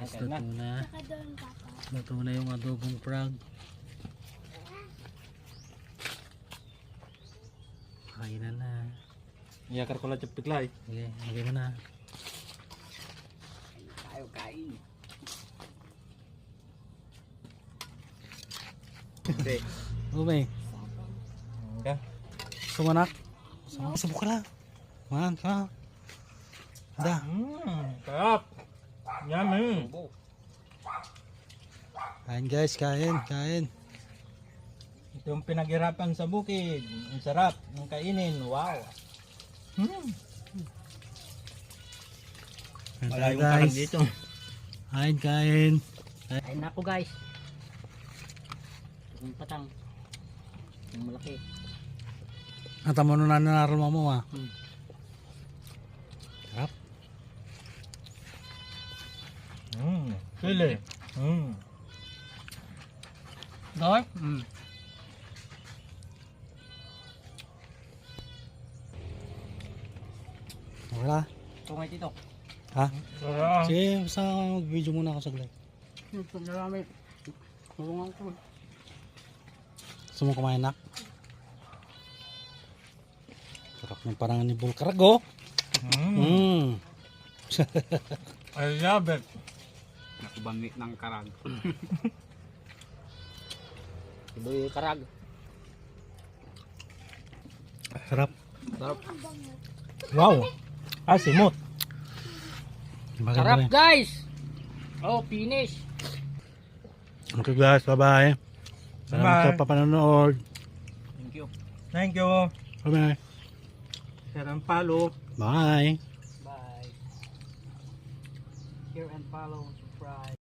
Luto na. Saka doon, Papa. Luto na yung adobong frog. Kainan na. Iyakar ko lang yung piklay. Sige, lagay mo na. Tayo kain. Hindi. Ube, Okay. sumanak. Subok ka lang. Man, ka. Da. Sarap. Yummy. Kain guys, kain. Ito yung pinaghirapan sa bukid. Ang sarap. Ang kainin. Wow. Wala yung parang dito. Kain. Kain na po guys. Yung patang. Yung malaki. At mo na nararama mo ha. Sarap. Sili. Doy? Wala. Tungay dito. Ha? Sarap. Sige, basta mag-video muna ako saglit. Ito marami. Tulungan ko. Gusto mo kumain nak? Sarap ng parang ni Bulkarago. I love it. Nakubangi ng karag. Iboy karag. Sarap. Sarap. Wow. Simot. Sarap guys. Oh, finish. Okay guys, bye-bye. Salamat sa papanonood. Thank you. Thank you. Bye-bye. Share and follow. Bye. Bye. Share and follow. Subscribe.